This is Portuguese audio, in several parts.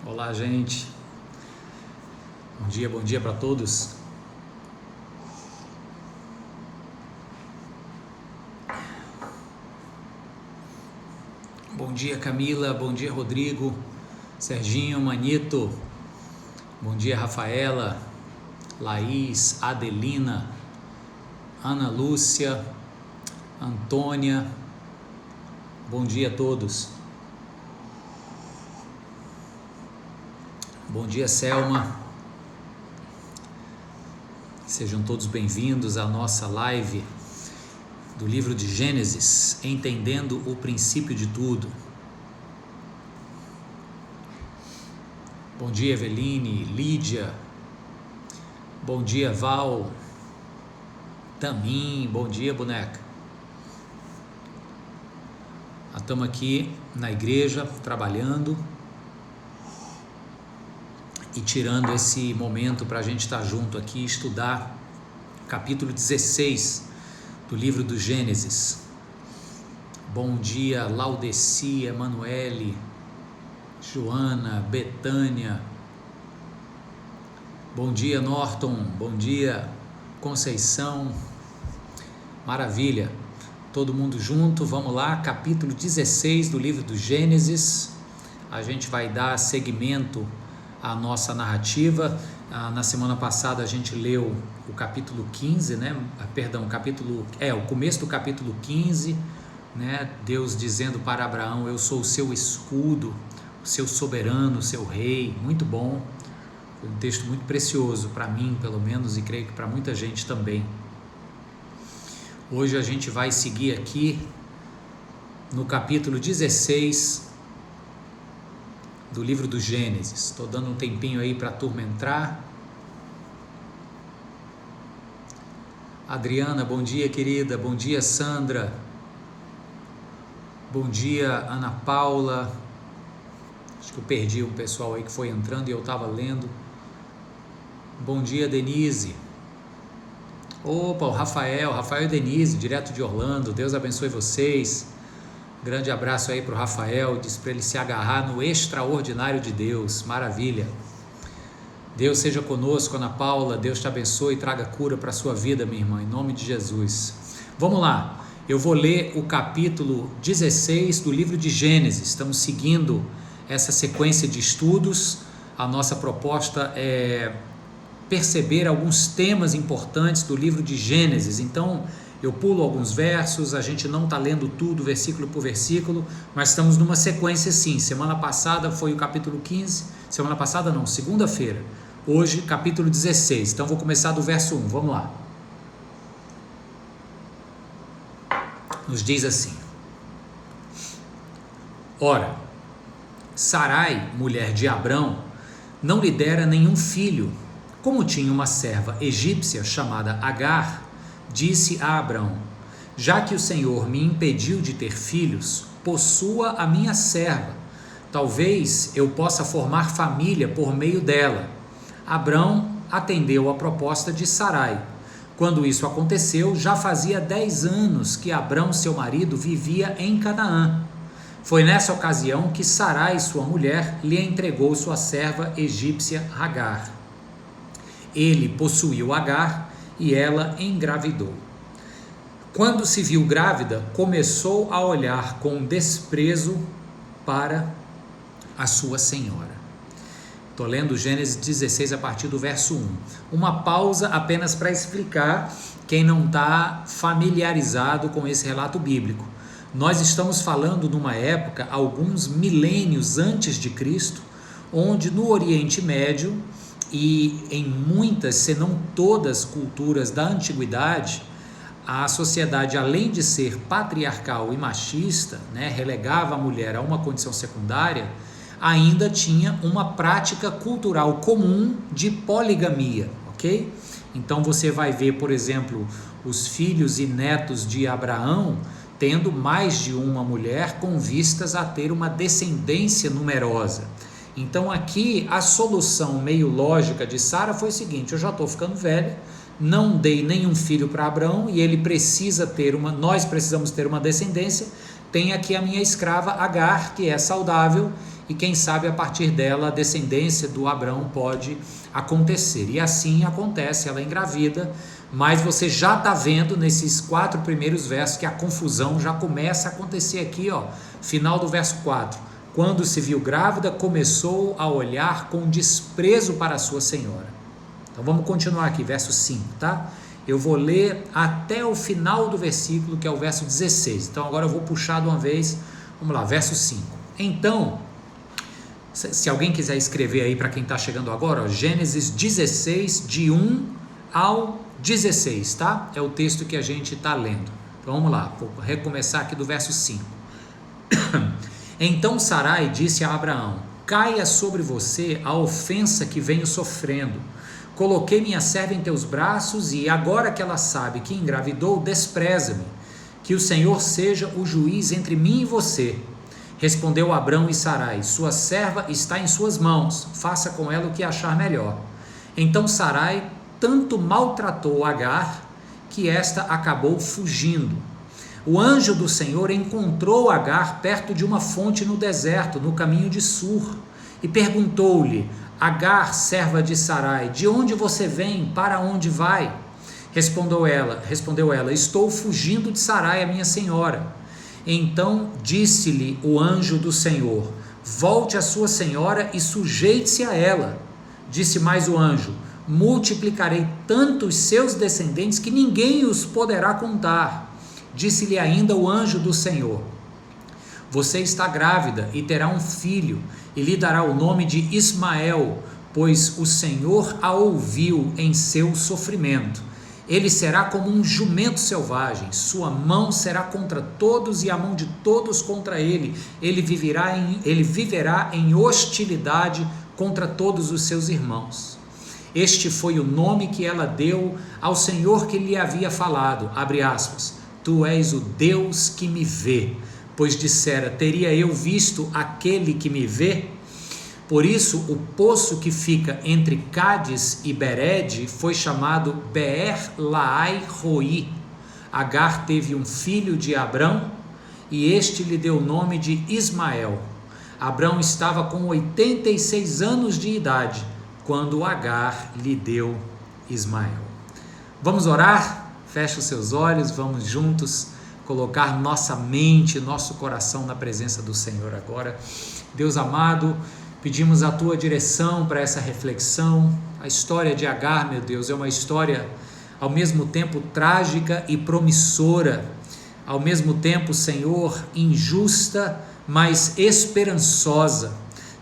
Olá, gente. Bom dia para todos. Bom dia, Camila. Bom dia, Rodrigo, Serginho, Manito. Bom dia, Rafaela, Laís, Adelina, Ana Lúcia, Antônia. Bom dia a todos. Bom dia, Selma. Sejam todos bem-vindos à nossa live do livro de Gênesis, entendendo o princípio de tudo. Bom dia, Eveline, Lídia. Bom dia, Val, Tamim. Bom dia, boneca. Estamos aqui na igreja trabalhando e tirando esse momento para a gente estar junto aqui e estudar capítulo 16 do livro do Gênesis. Bom dia, Laudeci, Emanuele, Joana, Betânia. Bom dia, Norton. Bom dia, Conceição. Maravilha. Todo mundo junto, vamos lá, capítulo 16 do livro do Gênesis. A gente vai dar seguimento à nossa narrativa. Na semana passada a gente leu o capítulo 15, né? O começo do capítulo 15, né? Deus dizendo para Abraão: eu sou o seu escudo, o seu soberano, o seu rei. Muito bom. Foi um texto muito precioso para mim, pelo menos, e creio que para muita gente também. Hoje a gente vai seguir aqui no capítulo 16 do livro do Gênesis. Estou dando um tempinho aí para a turma entrar. Adriana, bom dia, querida. Bom dia, Sandra. Bom dia, Ana Paula. Acho que eu perdi um pessoal aí que foi entrando e eu estava lendo. Bom dia, Denise. Opa, o Rafael e Denise, direto de Orlando. Deus abençoe vocês. Grande abraço aí para o Rafael. Diz para ele se agarrar no extraordinário de Deus. Maravilha. Deus seja conosco, Ana Paula. Deus te abençoe e traga cura para a sua vida, minha irmã, em nome de Jesus. Vamos lá. Eu vou ler o capítulo 16 do livro de Gênesis. Estamos seguindo essa sequência de estudos. A nossa proposta é perceber alguns temas importantes do livro de Gênesis. Então, eu pulo alguns versos, a gente não está lendo tudo, versículo por versículo, mas estamos numa sequência sim. Semana passada foi o capítulo 15, semana passada não, segunda-feira. Hoje, capítulo 16. Então, vou começar do verso 1, vamos lá. Nos diz assim: Ora, Sarai, mulher de Abrão, não lhe dera nenhum filho. Como tinha uma serva egípcia chamada Agar, disse a Abrão: já que o Senhor me impediu de ter filhos, possua a minha serva. Talvez eu possa formar família por meio dela. Abrão atendeu a proposta de Sarai. Quando isso aconteceu, já fazia 10 anos que Abrão, seu marido, vivia em Canaã. Foi nessa ocasião que Sarai, sua mulher, lhe entregou sua serva egípcia Agar. Ele possuiu Agar e ela engravidou. Quando se viu grávida, começou a olhar com desprezo para a sua senhora. Estou lendo Gênesis 16 a partir do verso 1. Uma pausa apenas para explicar quem não está familiarizado com esse relato bíblico. Nós estamos falando numa época, alguns milênios antes de Cristo, onde no Oriente Médio e em muitas, se não todas, culturas da antiguidade, a sociedade, além de ser patriarcal e machista, né, relegava a mulher a uma condição secundária, ainda tinha uma prática cultural comum de poligamia, ok? Então você vai ver, por exemplo, os filhos e netos de Abraão tendo mais de uma mulher com vistas a ter uma descendência numerosa. Então aqui a solução meio lógica de Sara foi o seguinte: eu já estou ficando velha, não dei nenhum filho para Abraão e ele precisa ter nós precisamos ter uma descendência, tem aqui a minha escrava Agar, que é saudável e quem sabe a partir dela a descendência do Abrão pode acontecer. E assim acontece, ela engravida, mas você já está vendo nesses 4 primeiros versos que a confusão já começa a acontecer aqui, ó, final do verso 4. Quando se viu grávida, começou a olhar com desprezo para a sua senhora. Então vamos continuar aqui, verso 5, tá? Eu vou ler até o final do versículo, que é o verso 16. Então agora eu vou puxar de uma vez. Vamos lá, verso 5. Então, se alguém quiser escrever aí para quem está chegando agora, ó, Gênesis 16, de 1 ao 16, tá? É o texto que a gente está lendo. Então vamos lá, vou recomeçar aqui do verso 5. Então Sarai disse a Abraão: caia sobre você a ofensa que venho sofrendo. Coloquei minha serva em teus braços e agora que ela sabe que engravidou, despreza-me. Que o Senhor seja o juiz entre mim e você. Respondeu Abrão e Sarai: sua serva está em suas mãos, faça com ela o que achar melhor. Então Sarai tanto maltratou Agar que esta acabou fugindo. O anjo do Senhor encontrou Agar perto de uma fonte no deserto, no caminho de Sur, e perguntou-lhe: Agar, serva de Sarai, de onde você vem? Para onde vai? Respondeu ela: estou fugindo de Sarai, a minha senhora. Então disse-lhe o anjo do Senhor: volte a sua senhora e sujeite-se a ela. Disse mais o anjo: multiplicarei tanto os seus descendentes que ninguém os poderá contar. Disse-lhe ainda o anjo do Senhor: você está grávida e terá um filho, e lhe dará o nome de Ismael, pois o Senhor a ouviu em seu sofrimento. Ele será como um jumento selvagem, sua mão será contra todos e a mão de todos contra ele. Ele viverá em hostilidade contra todos os seus irmãos. Este foi o nome que ela deu ao Senhor que lhe havia falado, abre aspas, tu és o Deus que me vê, pois dissera, teria eu visto aquele que me vê? Por isso, o poço que fica entre Cádiz e Bered foi chamado Beer-Laai-Roi. Agar teve um filho de Abrão, e este lhe deu o nome de Ismael. Abrão estava com 86 anos de idade, quando Agar lhe deu Ismael. Vamos orar? Feche os seus olhos, vamos juntos colocar nossa mente, nosso coração na presença do Senhor agora. Deus amado, pedimos a tua direção para essa reflexão. A história de Agar, meu Deus, é uma história ao mesmo tempo trágica e promissora, ao mesmo tempo, Senhor, injusta, mas esperançosa.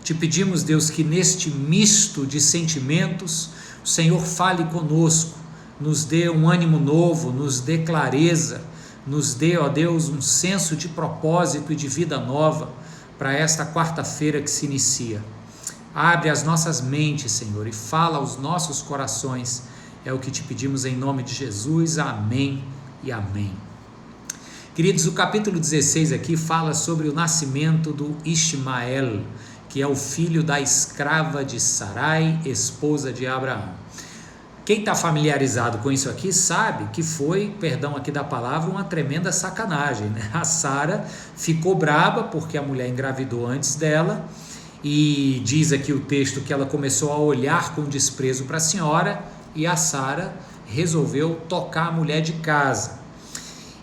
Te pedimos, Deus, que neste misto de sentimentos, o Senhor fale conosco, nos dê um ânimo novo, nos dê clareza, nos dê, ó Deus, um senso de propósito e de vida nova para esta quarta-feira que se inicia. Abre as nossas mentes, Senhor, e fala aos nossos corações. É o que te pedimos em nome de Jesus. Amém e amém. Queridos, o capítulo 16 aqui fala sobre o nascimento do Ismael, que é o filho da escrava de Sarai, esposa de Abraão. Quem está familiarizado com isso aqui sabe que foi, perdão aqui da palavra, uma tremenda sacanagem, né? A Sara ficou braba porque a mulher engravidou antes dela, e diz aqui o texto que ela começou a olhar com desprezo para a senhora, e a Sara resolveu tocar a mulher de casa.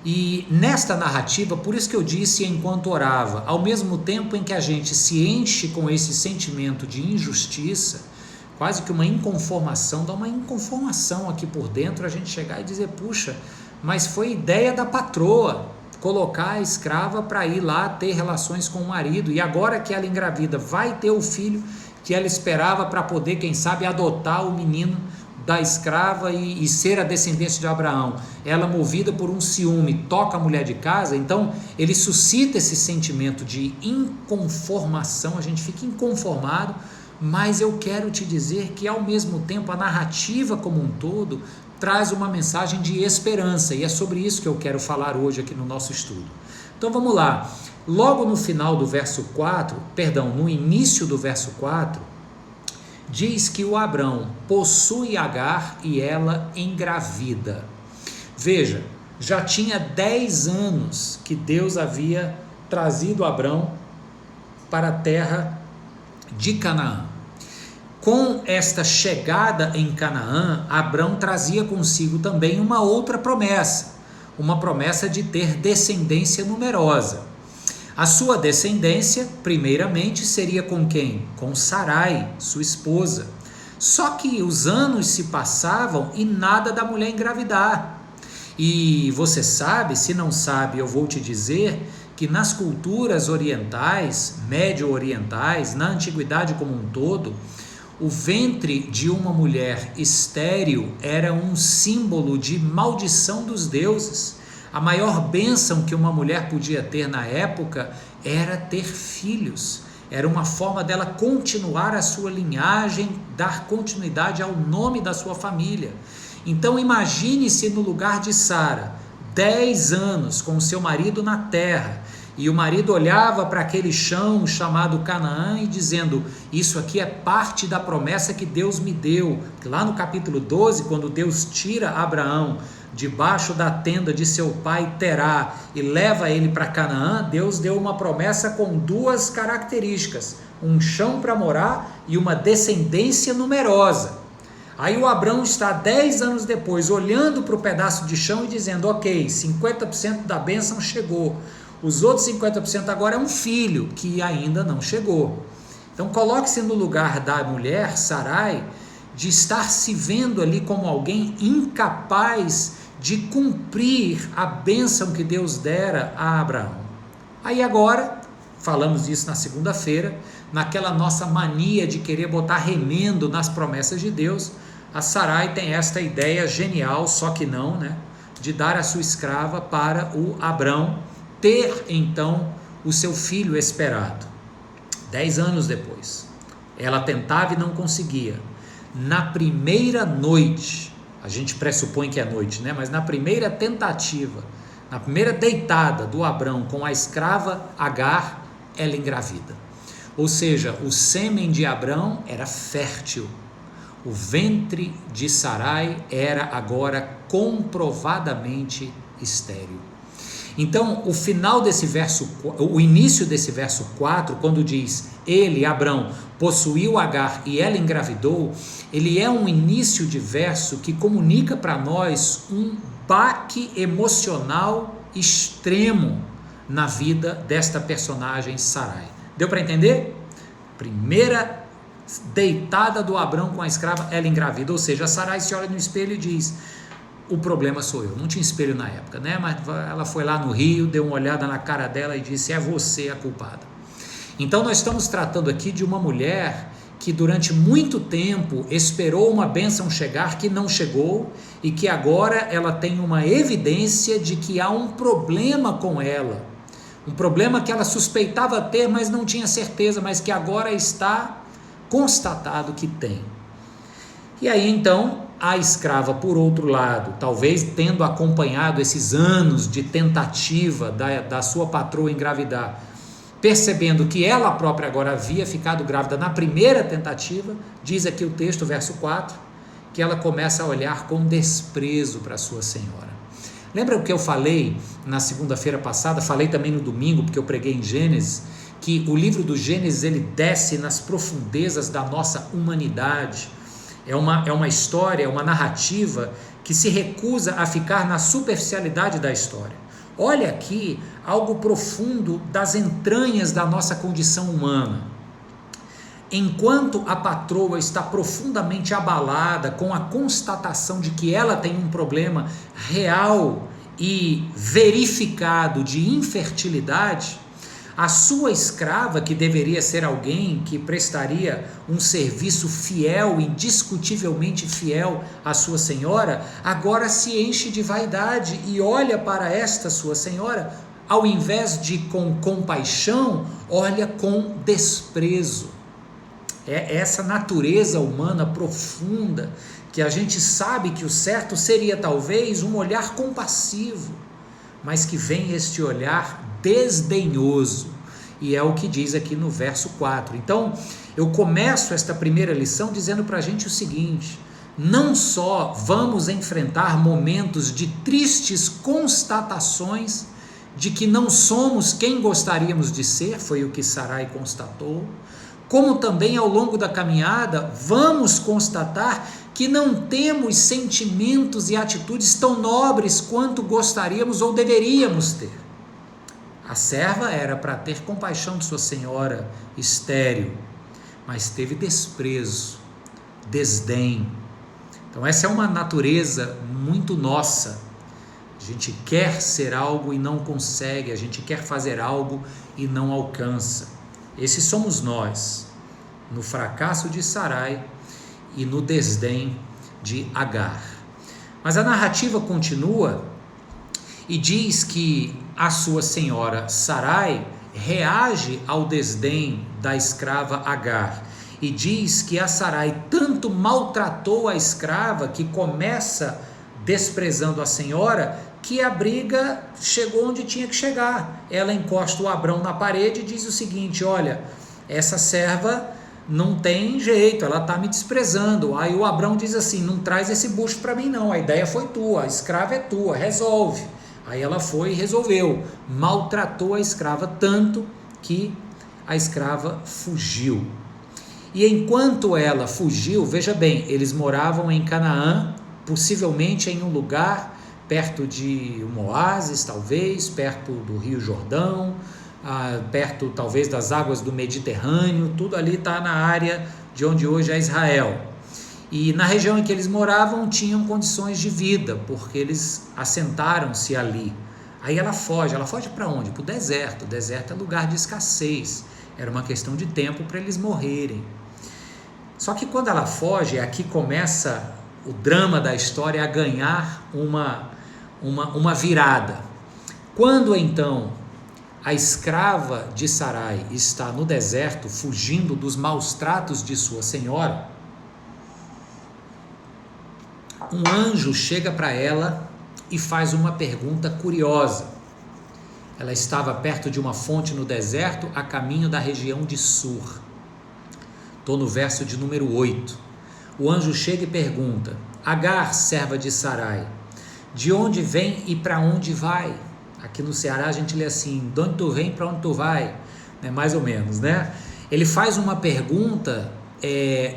E nesta narrativa, por isso que eu disse enquanto orava, ao mesmo tempo em que a gente se enche com esse sentimento de injustiça, quase que uma inconformação, dá uma inconformação aqui por dentro, a gente chegar e dizer, puxa, mas foi ideia da patroa, colocar a escrava para ir lá ter relações com o marido, e agora que ela engravida, vai ter o filho que ela esperava para poder, quem sabe, adotar o menino da escrava e ser a descendência de Abraão. Ela, movida por um ciúme, toca a mulher de casa. Então ele suscita esse sentimento de inconformação, a gente fica inconformado, mas eu quero te dizer que ao mesmo tempo a narrativa como um todo traz uma mensagem de esperança, e é sobre isso que eu quero falar hoje aqui no nosso estudo. Então vamos lá, logo no final do verso 4, no início do verso 4, diz que o Abrão possui Agar e ela engravida. Veja, já tinha 10 anos que Deus havia trazido Abrão para a terra de Canaã. Com esta chegada em Canaã, Abrão trazia consigo também uma outra promessa, uma promessa de ter descendência numerosa. A sua descendência, primeiramente, seria com quem? Com Sarai, sua esposa. Só que os anos se passavam e nada da mulher engravidar. E você sabe, se não sabe, eu vou te dizer que nas culturas orientais, médio-orientais, na antiguidade como um todo, o ventre de uma mulher estéril era um símbolo de maldição dos deuses. A maior bênção que uma mulher podia ter na época era ter filhos. Era uma forma dela continuar a sua linhagem, dar continuidade ao nome da sua família. Então imagine-se no lugar de Sara, 10 anos com seu marido na terra, e o marido olhava para aquele chão chamado Canaã e dizendo: isso aqui é parte da promessa que Deus me deu. Lá no capítulo 12, quando Deus tira Abraão debaixo da tenda de seu pai Terá e leva ele para Canaã, Deus deu uma promessa com duas características: um chão para morar e uma descendência numerosa. Aí o Abrão está 10 anos depois olhando para o pedaço de chão e dizendo: ok, 50% da bênção chegou, os outros 50% agora é um filho que ainda não chegou. Então coloque-se no lugar da mulher, Sarai, de estar se vendo ali como alguém incapaz de cumprir a bênção que Deus dera a Abraão. Aí agora, falamos disso na segunda-feira, naquela nossa mania de querer botar remendo nas promessas de Deus, a Sarai tem esta ideia genial, só que não, né, de dar a sua escrava para o Abrão ter então o seu filho esperado. 10 anos depois, ela tentava e não conseguia. Na primeira noite, a gente pressupõe que é noite, né? Mas na primeira tentativa, na primeira deitada do Abrão com a escrava Agar, ela engravida. Ou seja, o sêmen de Abrão era fértil. O ventre de Sarai era agora comprovadamente estéril. Então, o final desse verso, o início desse verso 4, quando diz: ele, Abrão, possuiu Agar e ela engravidou, ele é um início de verso que comunica para nós um baque emocional extremo na vida desta personagem Sarai. Deu para entender? Primeira deitada do Abrão com a escrava, ela engravida, ou seja, a Sarai se olha no espelho e diz: o problema sou eu. Não tinha espelho na época, né? Mas ela foi lá no rio, deu uma olhada na cara dela e disse: é você a culpada. Então nós estamos tratando aqui de uma mulher que durante muito tempo esperou uma bênção chegar que não chegou, e que agora ela tem uma evidência de que há um problema com ela, um problema que ela suspeitava ter, mas não tinha certeza, mas que agora está constatado que tem. E aí então a escrava, por outro lado, talvez tendo acompanhado esses anos de tentativa da sua patroa engravidar, percebendo que ela própria agora havia ficado grávida na primeira tentativa, diz aqui o texto, verso 4, que ela começa a olhar com desprezo para sua senhora. Lembra o que eu falei na segunda-feira passada? Falei também no domingo, porque eu preguei em Gênesis, que o livro do Gênesis ele desce nas profundezas da nossa humanidade. É uma história, uma narrativa que se recusa a ficar na superficialidade da história. Olha aqui algo profundo das entranhas da nossa condição humana. Enquanto a patroa está profundamente abalada com a constatação de que ela tem um problema real e verificado de infertilidade, a sua escrava, que deveria ser alguém que prestaria um serviço fiel, indiscutivelmente fiel à sua senhora, agora se enche de vaidade e olha para esta sua senhora, ao invés de com compaixão, olha com desprezo. É essa natureza humana profunda que a gente sabe que o certo seria talvez um olhar compassivo, mas que vem este olhar desdenhoso, e é o que diz aqui no verso 4. Então, eu começo esta primeira lição dizendo para a gente o seguinte: não só vamos enfrentar momentos de tristes constatações de que não somos quem gostaríamos de ser, foi o que Sarai constatou, como também ao longo da caminhada, vamos constatar que não temos sentimentos e atitudes tão nobres quanto gostaríamos ou deveríamos ter. A serva era para ter compaixão de sua senhora estéril, mas teve desprezo, desdém. Então essa é uma natureza muito nossa. A gente quer ser algo e não consegue, a gente quer fazer algo e não alcança. Esses somos nós, no fracasso de Sarai e no desdém de Agar. Mas a narrativa continua e diz que a sua senhora Sarai reage ao desdém da escrava Agar e diz que a Sarai tanto maltratou a escrava que começa desprezando a senhora, que a briga chegou onde tinha que chegar. Ela encosta o Abrão na parede e diz o seguinte: olha, essa serva não tem jeito, ela está me desprezando. Aí o Abrão diz assim: não traz esse bucho para mim não, a ideia foi tua, a escrava é tua, resolve. Aí ela foi e resolveu, maltratou a escrava tanto que a escrava fugiu. E enquanto ela fugiu, veja bem, eles moravam em Canaã, possivelmente em um lugar perto de um oásis, talvez, perto do Rio Jordão, perto talvez das águas do Mediterrâneo, tudo ali está na área de onde hoje é Israel. E na região em que eles moravam tinham condições de vida, porque eles assentaram-se ali. Aí ela foge para onde? Para o deserto. O deserto é lugar de escassez, era uma questão de tempo para eles morrerem. Só que quando ela foge, aqui começa o drama da história a ganhar uma virada. Quando então a escrava de Sarai está no deserto, fugindo dos maus tratos de sua senhora, um anjo chega para ela e faz uma pergunta curiosa. Ela estava perto de uma fonte no deserto, a caminho da região de Sur. Estou no verso de número 8. O anjo chega e pergunta: Agar, serva de Sarai, de onde vem e para onde vai? Aqui no Ceará a gente lê assim: de onde tu vem, para onde tu vai? Mais ou menos, né? Ele faz uma pergunta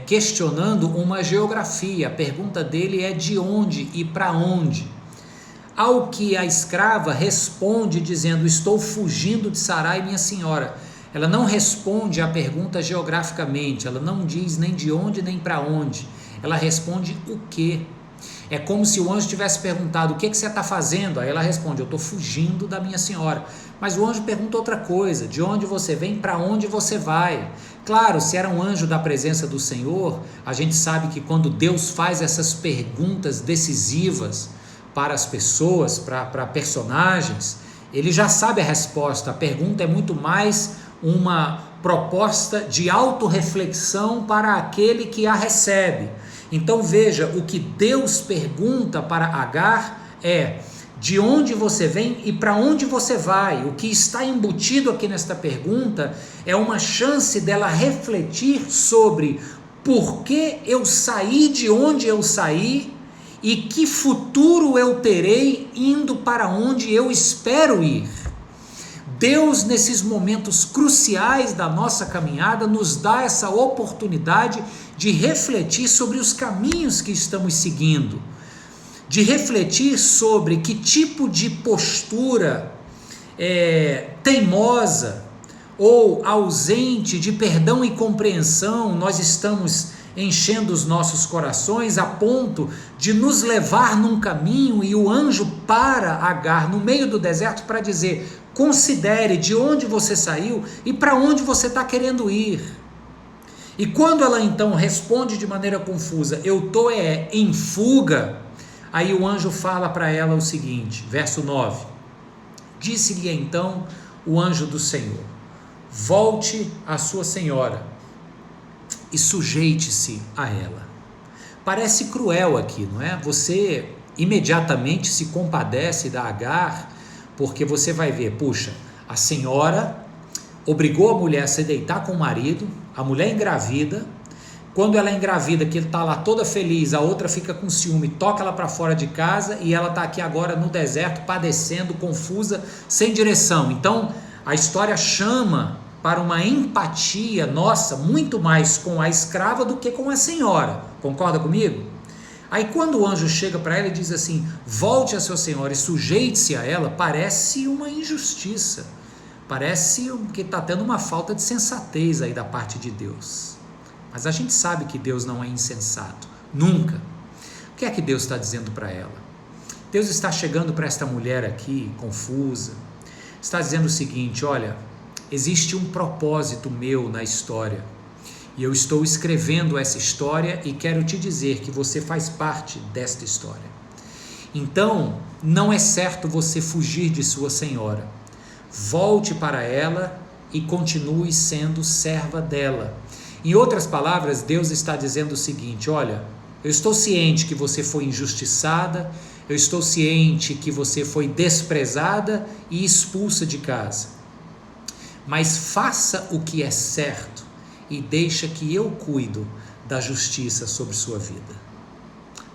questionando uma geografia. A pergunta dele é de onde e para onde. Ao que a escrava responde dizendo: estou fugindo de Sarai, minha senhora. Ela não responde a pergunta geograficamente, ela não diz nem de onde nem para onde. Ela responde o quê? É como se o anjo tivesse perguntado: o que você está fazendo? Aí ela responde: eu estou fugindo da minha senhora. Mas o anjo pergunta outra coisa: de onde você vem, para onde você vai? Claro, se era um anjo da presença do Senhor, a gente sabe que quando Deus faz essas perguntas decisivas para as pessoas, para personagens, ele já sabe a resposta. A pergunta é muito mais uma proposta de autorreflexão para aquele que a recebe. Então veja, o que Deus pergunta para Agar é: de onde você vem e para onde você vai? O que está embutido aqui nesta pergunta é uma chance dela refletir sobre por que eu saí de onde eu saí e que futuro eu terei indo para onde eu espero ir. Deus, nesses momentos cruciais da nossa caminhada, nos dá essa oportunidade de refletir sobre os caminhos que estamos seguindo, de refletir sobre que tipo de postura teimosa ou ausente de perdão e compreensão nós estamos enchendo os nossos corações a ponto de nos levar num caminho. E o anjo para Agar no meio do deserto para dizer: considere de onde você saiu e para onde você está querendo ir. E quando ela então responde de maneira confusa: eu estou em fuga, aí o anjo fala para ela o seguinte, verso 9: disse-lhe então o anjo do Senhor: volte à sua senhora e sujeite-se a ela. Parece cruel aqui, não é? Você imediatamente se compadece da Agar, porque você vai ver, puxa, a senhora obrigou a mulher a se deitar com o marido, a mulher engravida, quando ela é engravida, que ele está lá toda feliz, a outra fica com ciúme, toca ela para fora de casa e ela está aqui agora no deserto, padecendo, confusa, sem direção. Então, a história chama para uma empatia nossa muito mais com a escrava do que com a senhora. Concorda comigo? Aí quando o anjo chega para ela e diz assim, volte a sua senhora e sujeite-se a ela, parece uma injustiça. Parece que está tendo uma falta de sensatez aí da parte de Deus. Mas a gente sabe que Deus não é insensato. Nunca. O que é que Deus está dizendo para ela? Deus está chegando para esta mulher aqui, confusa. Está dizendo o seguinte, olha, existe um propósito meu na história. E eu estou escrevendo essa história e quero te dizer que você faz parte desta história. Então, não é certo você fugir de sua senhora. Volte para ela e continue sendo serva dela. Em outras palavras, Deus está dizendo o seguinte, olha, eu estou ciente que você foi injustiçada, eu estou ciente que você foi desprezada e expulsa de casa. Mas faça o que é certo e deixa que eu cuido da justiça sobre sua vida.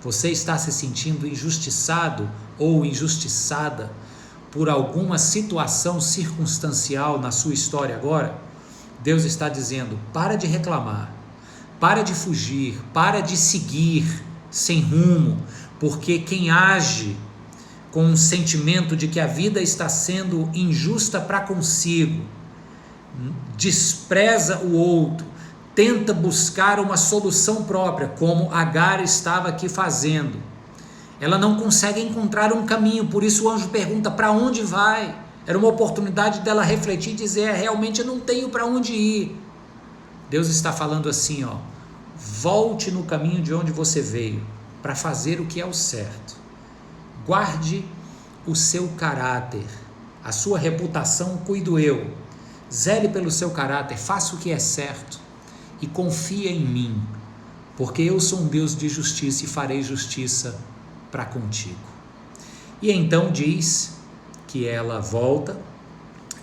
Você está se sentindo injustiçado ou injustiçada por alguma situação circunstancial na sua história agora? Deus está dizendo, para de reclamar, para de fugir, para de seguir sem rumo, porque quem age com um sentimento de que a vida está sendo injusta para consigo, despreza o outro, tenta buscar uma solução própria, como Agar estava aqui fazendo. Ela não consegue encontrar um caminho, por isso o anjo pergunta, para onde vai? Era uma oportunidade dela refletir e dizer, realmente eu não tenho para onde ir. Deus está falando assim, ó, volte no caminho de onde você veio, para fazer o que é o certo. Guarde o seu caráter, a sua reputação cuido eu. Zele pelo seu caráter, faça o que é certo e confia em mim, porque eu sou um Deus de justiça e farei justiça para contigo. E então diz que ela volta,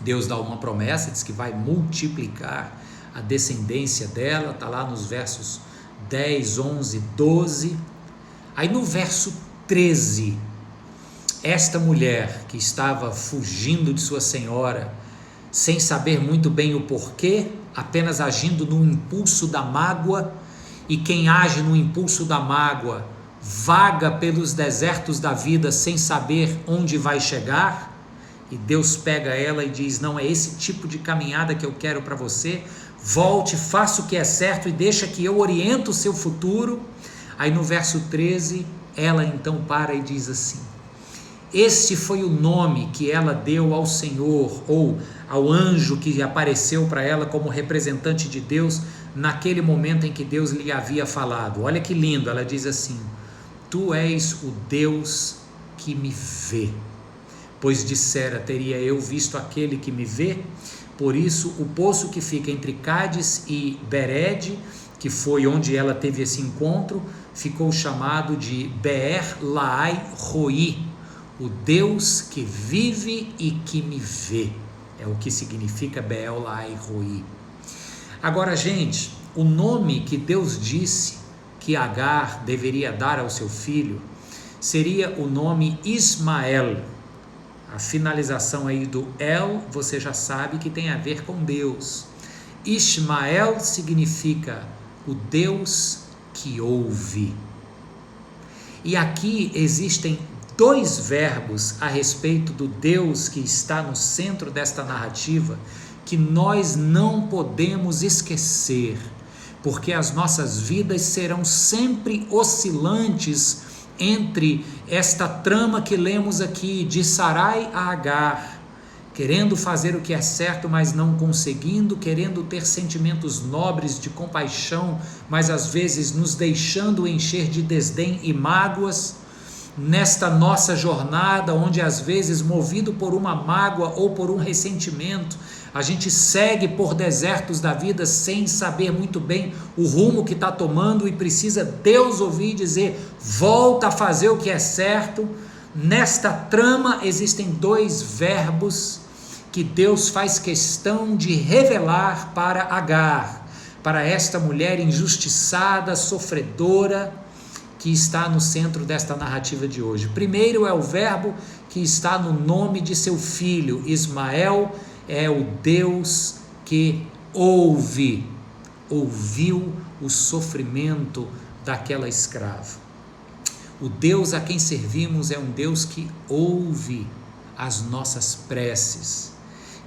Deus dá uma promessa, diz que vai multiplicar a descendência dela, está lá nos versos 10, 11, 12. Aí no verso 13, esta mulher que estava fugindo de sua senhora, sem saber muito bem o porquê, apenas agindo no impulso da mágoa, e quem age no impulso da mágoa vaga pelos desertos da vida sem saber onde vai chegar, e Deus pega ela e diz, não é esse tipo de caminhada que eu quero para você, volte, faça o que é certo e deixa que eu oriento o seu futuro. Aí no verso 13, ela então para e diz assim, este foi o nome que ela deu ao Senhor, ou ao anjo que apareceu para ela como representante de Deus, naquele momento em que Deus lhe havia falado. Olha que lindo, ela diz assim, tu és o Deus que me vê, pois dissera, teria eu visto aquele que me vê, por isso o poço que fica entre Cádiz e Bered, que foi onde ela teve esse encontro, ficou chamado de Beer Lahai Roi, o Deus que vive e que me vê, é o que significa Beer Lahai Roi. Agora, gente, o nome que Deus disse que Agar deveria dar ao seu filho seria o nome Ismael. A finalização aí do El, você já sabe que tem a ver com Deus. Ismael significa o Deus que ouve. E aqui existem dois verbos a respeito do Deus que está no centro desta narrativa que nós não podemos esquecer, porque as nossas vidas serão sempre oscilantes entre esta trama que lemos aqui de Sarai a Agar, querendo fazer o que é certo, mas não conseguindo, querendo ter sentimentos nobres de compaixão, mas às vezes nos deixando encher de desdém e mágoas, nesta nossa jornada, onde às vezes movido por uma mágoa ou por um ressentimento, a gente segue por desertos da vida sem saber muito bem o rumo que está tomando e precisa Deus ouvir e dizer, volta a fazer o que é certo. Nesta trama existem dois verbos que Deus faz questão de revelar para Agar, para esta mulher injustiçada, sofredora, que está no centro desta narrativa de hoje. Primeiro é o verbo que está no nome de seu filho, Ismael, é o Deus que ouviu o sofrimento daquela escrava. O Deus a quem servimos é um Deus que ouve as nossas preces,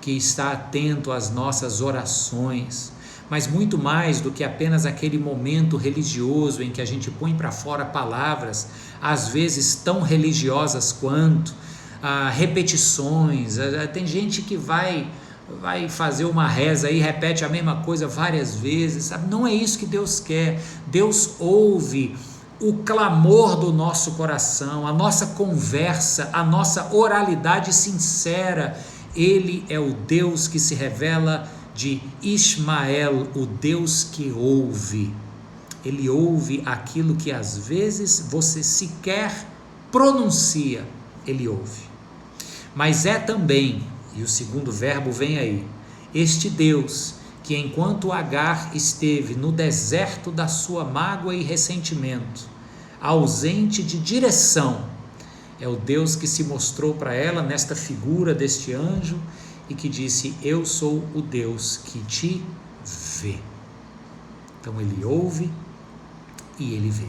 que está atento às nossas orações, mas muito mais do que apenas aquele momento religioso em que a gente põe para fora palavras, às vezes tão religiosas quanto, repetições. Tem gente que vai fazer uma reza e repete a mesma coisa várias vezes, sabe? Não é isso que Deus quer. Deus ouve o clamor do nosso coração, a nossa conversa, a nossa oralidade sincera. Ele é o Deus que se revela de Ismael, o Deus que ouve. Ele ouve aquilo que às vezes você sequer pronuncia, ele ouve. Mas é também, e o segundo verbo vem aí, este Deus que enquanto Agar esteve no deserto da sua mágoa e ressentimento, ausente de direção, é o Deus que se mostrou para ela nesta figura deste anjo e que disse: eu sou o Deus que te vê. Então ele ouve e ele vê.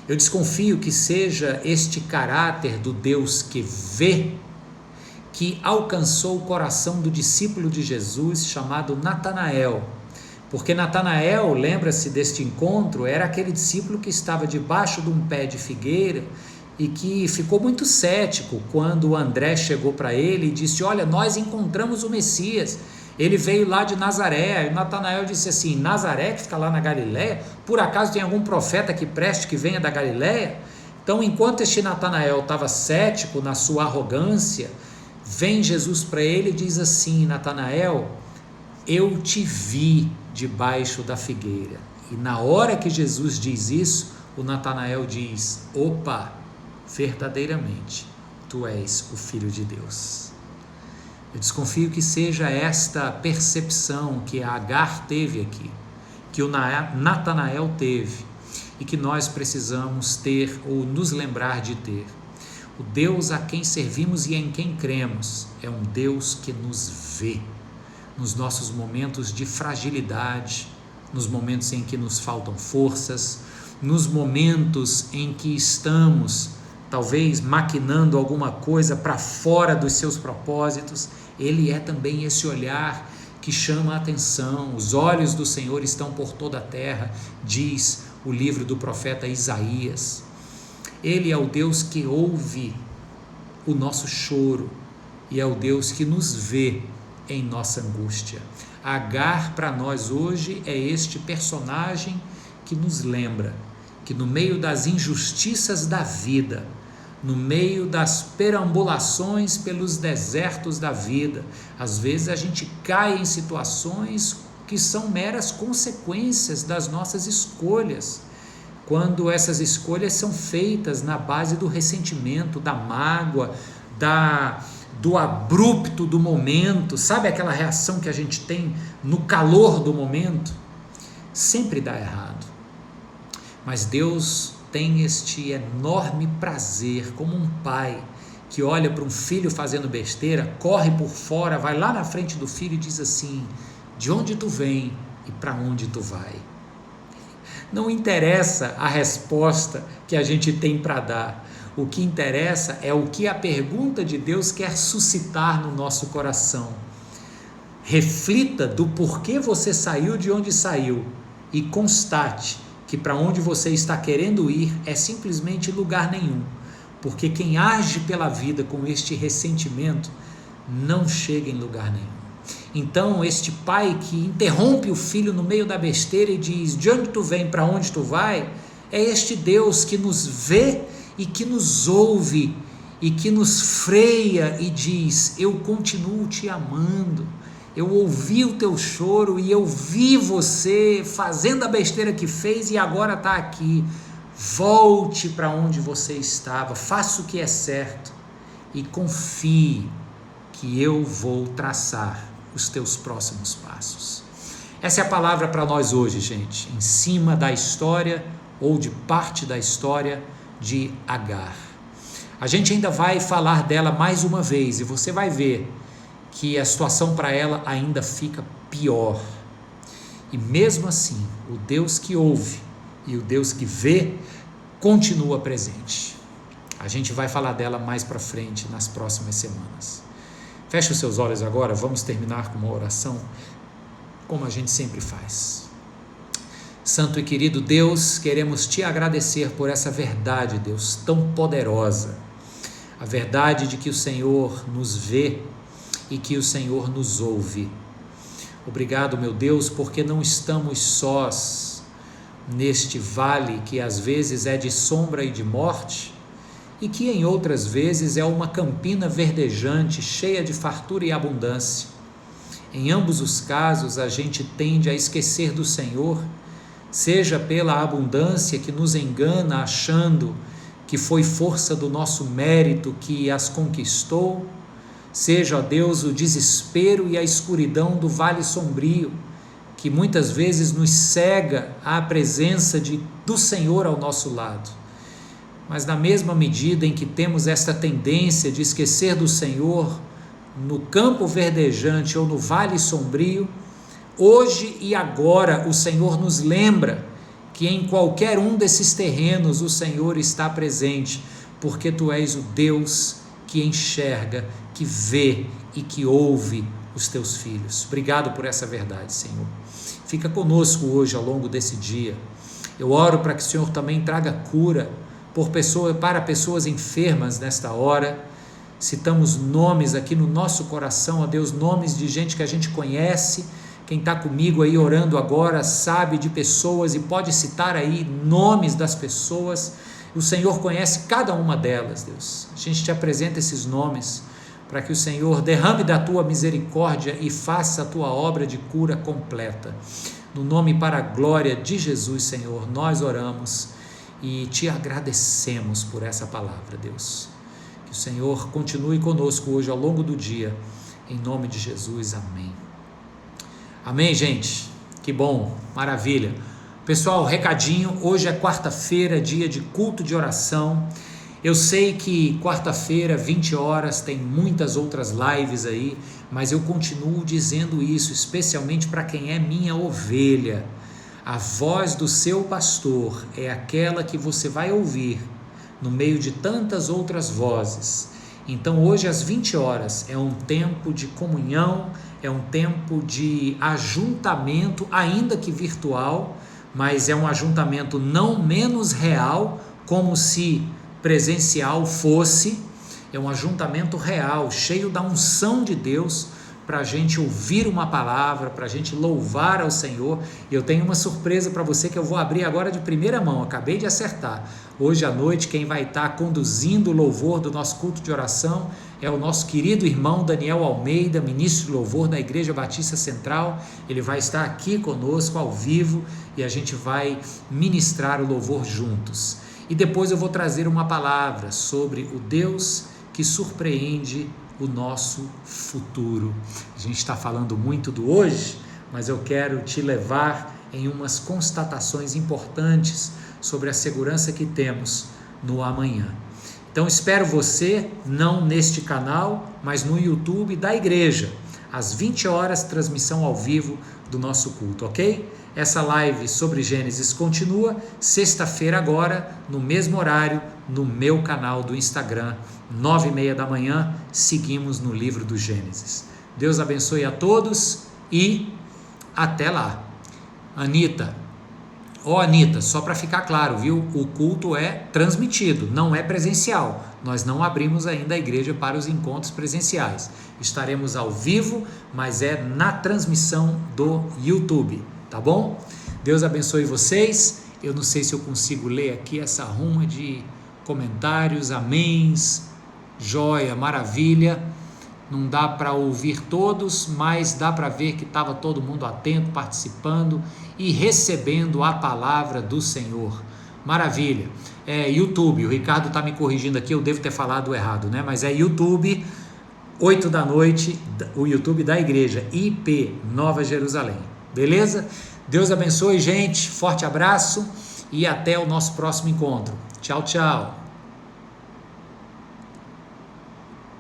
Eu desconfio que seja este caráter do Deus que vê que alcançou o coração do discípulo de Jesus chamado Natanael. Porque Natanael, lembra-se deste encontro, era aquele discípulo que estava debaixo de um pé de figueira e que ficou muito cético quando André chegou para ele e disse: olha, nós encontramos o Messias, ele veio lá de Nazaré. E Natanael disse assim: Nazaré, que fica lá na Galileia? Por acaso tem algum profeta que preste que venha da Galileia? Então, enquanto este Natanael estava cético na sua arrogância, vem Jesus para ele e diz assim: Natanael, eu te vi debaixo da figueira. E na hora que Jesus diz isso, o Natanael diz: opa, verdadeiramente, tu és o Filho de Deus. Eu desconfio que seja esta percepção que a Agar teve aqui, que o Natanael teve, e que nós precisamos ter ou nos lembrar de ter. O Deus a quem servimos e em quem cremos é um Deus que nos vê nos nossos momentos de fragilidade, nos momentos em que nos faltam forças, nos momentos em que estamos talvez maquinando alguma coisa para fora dos seus propósitos. Ele é também esse olhar que chama a atenção. Os olhos do Senhor estão por toda a terra, diz o livro do profeta Isaías. Ele é o Deus que ouve o nosso choro e é o Deus que nos vê em nossa angústia. Agar para nós hoje é este personagem que nos lembra que no meio das injustiças da vida, no meio das perambulações pelos desertos da vida, às vezes a gente cai em situações que são meras consequências das nossas escolhas, quando essas escolhas são feitas na base do ressentimento, da mágoa, do abrupto do momento, sabe aquela reação que a gente tem no calor do momento? Sempre dá errado. Mas Deus tem este enorme prazer, como um pai que olha para um filho fazendo besteira, corre por fora, vai lá na frente do filho e diz assim: de onde tu vem e para onde tu vai? Não interessa a resposta que a gente tem para dar. O que interessa é o que a pergunta de Deus quer suscitar no nosso coração. Reflita do porquê você saiu de onde saiu e constate que para onde você está querendo ir é simplesmente lugar nenhum, porque quem age pela vida com este ressentimento não chega em lugar nenhum. Então este pai que interrompe o filho no meio da besteira e diz: de onde tu vem, para onde tu vai, é este Deus que nos vê e que nos ouve e que nos freia e diz: eu continuo te amando, eu ouvi o teu choro e eu vi você fazendo a besteira que fez e agora está aqui. Volte para onde você estava, faça o que é certo e confie que eu vou traçar os teus próximos passos. Essa é a palavra para nós hoje, gente, em cima da história ou de parte da história de Agar. A gente ainda vai falar dela mais uma vez e você vai ver que a situação para ela ainda fica pior. E mesmo assim, o Deus que ouve e o Deus que vê continua presente. A gente vai falar dela mais para frente nas próximas semanas. Feche os seus olhos agora, vamos terminar com uma oração, como a gente sempre faz. Santo e querido Deus, queremos te agradecer por essa verdade, Deus, tão poderosa. A verdade de que o Senhor nos vê e que o Senhor nos ouve. Obrigado, meu Deus, porque não estamos sós neste vale que às vezes é de sombra e de morte e que em outras vezes é uma campina verdejante, cheia de fartura e abundância. Em ambos os casos, a gente tende a esquecer do Senhor, seja pela abundância que nos engana achando que foi força do nosso mérito que as conquistou, seja, ó Deus, o desespero e a escuridão do vale sombrio, que muitas vezes nos cega à presença do Senhor ao nosso lado. Mas na mesma medida em que temos esta tendência de esquecer do Senhor no campo verdejante ou no vale sombrio, hoje e agora o Senhor nos lembra que em qualquer um desses terrenos o Senhor está presente, porque Tu és o Deus que enxerga, que vê e que ouve os Teus filhos. Obrigado por essa verdade, Senhor. Fica conosco hoje ao longo desse dia. Eu oro para que o Senhor também traga cura para pessoas enfermas nesta hora. Citamos nomes aqui no nosso coração, ó Deus, nomes de gente que a gente conhece. Quem está comigo aí orando agora sabe de pessoas e pode citar aí nomes das pessoas. O Senhor conhece cada uma delas, Deus. A gente te apresenta esses nomes para que o Senhor derrame da Tua misericórdia e faça a Tua obra de cura completa. No nome e para a glória de Jesus, Senhor, nós oramos e te agradecemos por essa palavra, Deus. Que o Senhor continue conosco hoje ao longo do dia. Em nome de Jesus, amém. Amém, gente? Que bom, maravilha. Pessoal, recadinho, hoje é quarta-feira, dia de culto de oração. Eu sei que quarta-feira, 20 horas, tem muitas outras lives aí, mas eu continuo dizendo isso, especialmente para quem é minha ovelha. A voz do seu pastor é aquela que você vai ouvir no meio de tantas outras vozes. Então hoje às 20 horas é um tempo de comunhão, é um tempo de ajuntamento, ainda que virtual, mas é um ajuntamento não menos real, como se presencial fosse. É um ajuntamento real, cheio da unção de Deus, para a gente ouvir uma palavra, para a gente louvar ao Senhor. E eu tenho uma surpresa para você que eu vou abrir agora de primeira mão, acabei de acertar. Hoje à noite quem vai estar conduzindo o louvor do nosso culto de oração é o nosso querido irmão Daniel Almeida, ministro de louvor da Igreja Batista Central. Ele vai estar aqui conosco ao vivo e a gente vai ministrar o louvor juntos. E depois eu vou trazer uma palavra sobre o Deus que surpreende o nosso futuro. A gente está falando muito do hoje, mas eu quero te levar em umas constatações importantes sobre a segurança que temos no amanhã. Então espero você, não neste canal, mas no YouTube da igreja, às 20 horas, transmissão ao vivo do nosso culto, ok? Essa live sobre Gênesis continua sexta-feira agora, no mesmo horário, no meu canal do Instagram, 9h30 da manhã, seguimos no livro do Gênesis. Deus abençoe a todos e até lá. Anitta, só para ficar claro, viu? O culto é transmitido, não é presencial. Nós não abrimos ainda a igreja para os encontros presenciais. Estaremos ao vivo, mas é na transmissão do YouTube, tá bom? Deus abençoe vocês. Eu não sei se eu consigo ler aqui essa ruma de comentários, améns, joia, maravilha. Não dá para ouvir todos, mas dá para ver que estava todo mundo atento, participando e recebendo a palavra do Senhor. Maravilha. YouTube, o Ricardo está me corrigindo aqui, eu devo ter falado errado, né? Mas é YouTube, 8 da noite, o YouTube da igreja, IP Nova Jerusalém. Beleza? Deus abençoe, gente. Forte abraço e até o nosso próximo encontro. Tchau, tchau.